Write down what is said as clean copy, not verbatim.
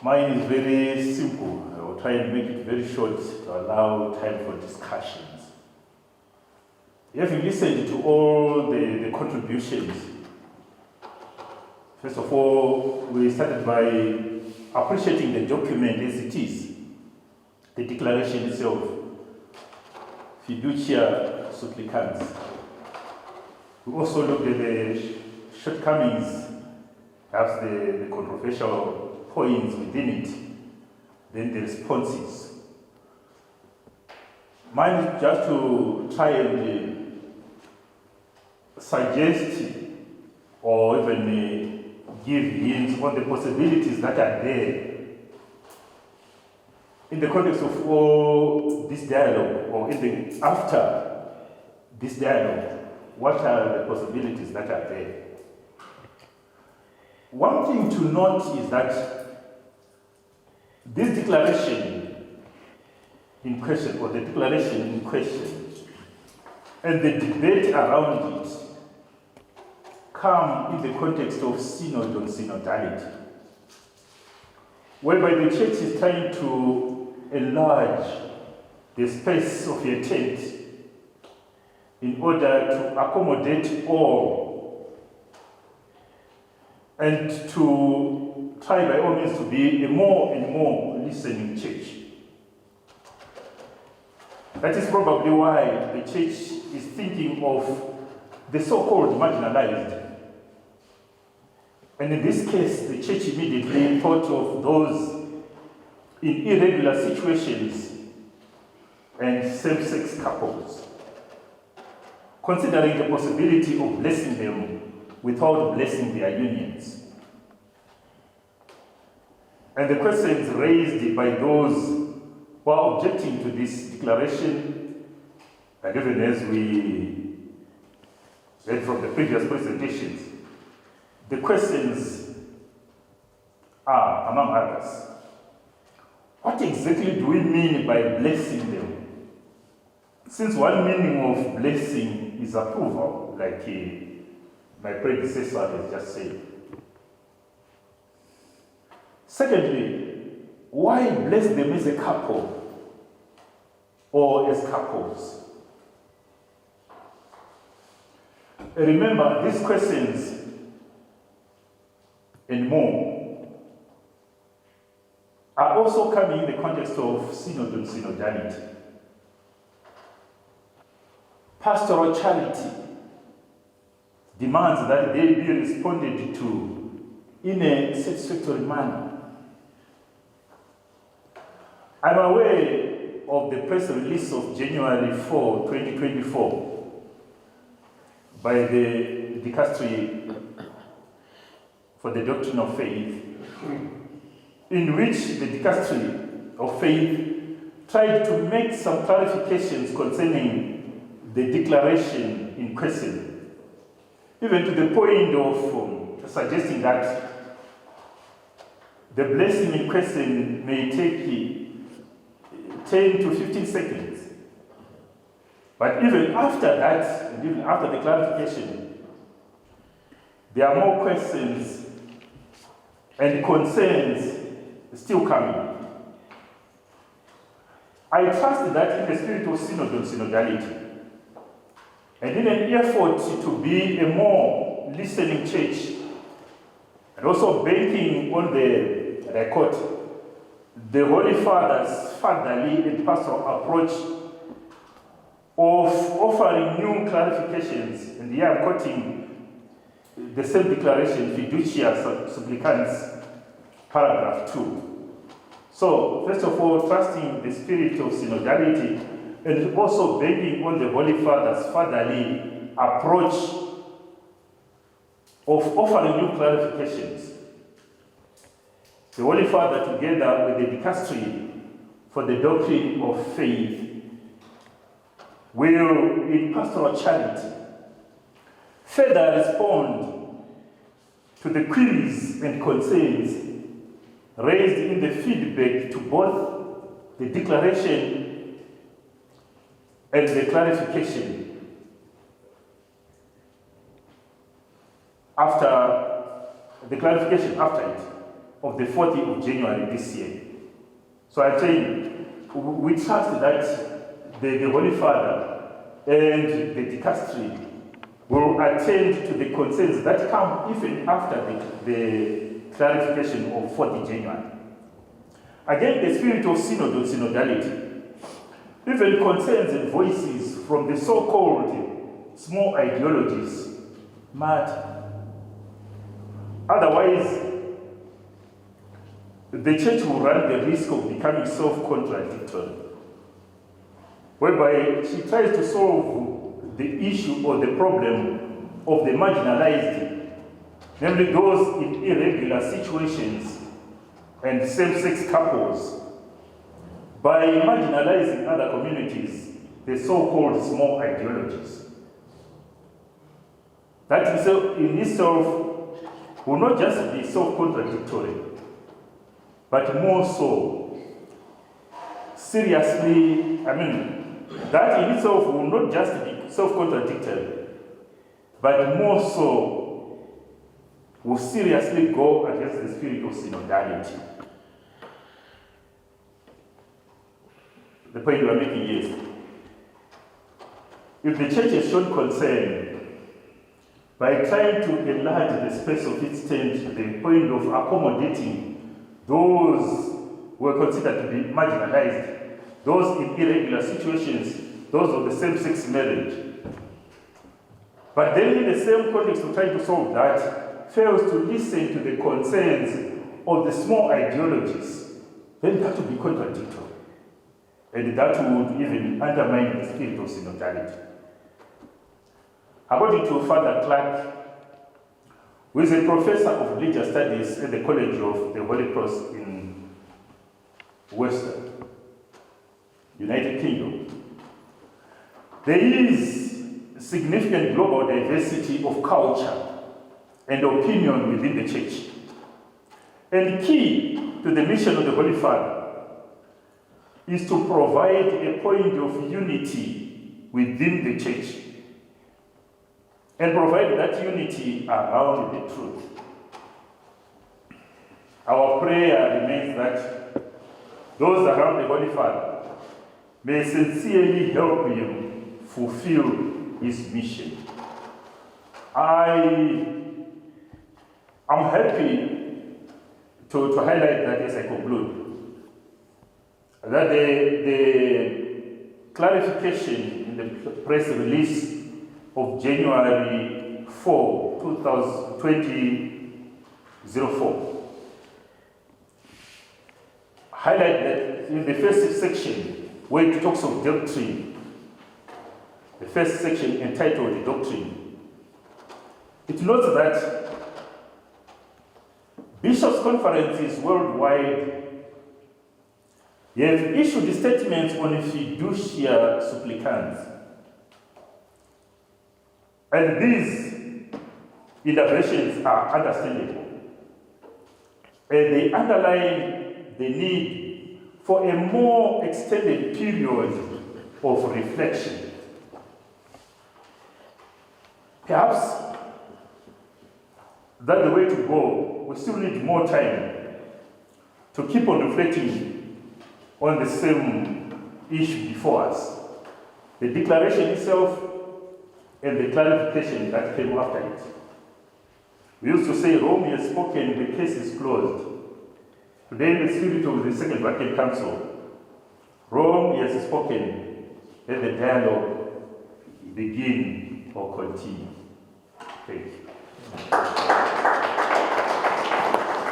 Mine is very simple. I will try and make it very short to allow time for discussions. Having listened to all the contributions, first of all, we started by appreciating the document as it is, the declaration itself, Fiducia, Supplicans. We also looked at the shortcomings, perhaps the controversial points within it, then the responses. Mine is just to try and suggest or even give hints on the possibilities that are there in the context of all this dialogue, or after this dialogue. What are the possibilities that are there? One thing to note is that this declaration in question, or the declaration in question, and the debate around it come in the context of synod on synodality, whereby the church is trying to enlarge the space of your tent in order to accommodate all, and to try by all means to be a more and more listening church. That is probably why the church is thinking of the so-called marginalized. And in this case, the church immediately thought of those in irregular situations and same-sex couples, considering the possibility of blessing them without blessing their unions. And the questions raised by those who are objecting to this declaration, and even as we read from the previous presentations, the questions are, among others, what exactly do we mean by blessing them? Since one meaning of blessing is approval, like my predecessor has just said. Secondly, why bless them as a couple or as couples? Remember, these questions and more are also coming in the context of synod and synodality. Pastoral charity demands that they be responded to in a satisfactory manner. I'm aware of the press release of January 4, 2024 by the Dicastery for the Doctrine of Faith, in which the Dicastery of Faith tried to make some clarifications concerning the declaration in question, even to the point of suggesting that the blessing in question may take 10 to 15 seconds. But even after that, and even after the clarification, there are more questions and concerns still coming. I trust that in the spirit of synod and synodality, and in an effort to be a more listening church, and also banking on the record, the Holy Father's fatherly and pastoral approach of offering new clarifications, and here I'm quoting the same declaration, Fiducia, Supplicans, paragraph 2. So, first of all, trusting the spirit of synodality, and also banking on the Holy Father's fatherly approach of offering new clarifications. The Holy Father, together with the Dicastery for the Doctrine of Faith, will, in pastoral charity, further respond to the queries and concerns raised in the feedback to both the declaration and the clarification after the clarification after it. of the 14th of January this year. So I'm saying we trust that the Holy Father and the dicastery will attend to the concerns that come even after the clarification of 4th January. Again, the spirit of synod or synodality, even concerns and voices from the so-called small ideologies matter. Otherwise, the church will run the risk of becoming self-contradictory, whereby she tries to solve the issue or the problem of the marginalized, namely those in irregular situations and same-sex couples, by marginalizing other communities, the so-called small ideologies. That in itself will not just be self-contradictory, but more so seriously, that in itself will not just be self-contradictory, but more so will seriously go against the spirit of synodality. The point we are making is, if the church has shown concern by trying to enlarge the space of its tent to the point of accommodating those who are considered to be marginalized, those in irregular situations, those of the same-sex marriage, but then in the same context of trying to solve that, fails to listen to the concerns of the small ideologies, then that would be contradictory. And that would even undermine the spirit of synodality. According to Father Clark, who is a professor of religious studies at the College of the Holy Cross in Western United Kingdom, there is significant global diversity of culture and opinion within the church. And key to the mission of the Holy Father is to provide a point of unity within the church and provide that unity around the truth. Our prayer remains that those around the Holy Father may sincerely help him fulfill his mission. I am happy to highlight that as I conclude, that the clarification in the press release of January 4, 2004, highlight that in the first section, where it talks of doctrine, the first section entitled Doctrine, it notes that bishops' conferences worldwide have issued statements on Fiducia Supplicans. And these interventions are understandable. And they underline the need for a more extended period of reflection. Perhaps that's the way to go. We still need more time to keep on reflecting on the same issue before us. The declaration itself and the clarification that came after it. We used to say Rome has spoken, the case is closed. Today, in the spirit of the Second Vatican Council, Rome has spoken, let the dialogue begin or continue. Thank you.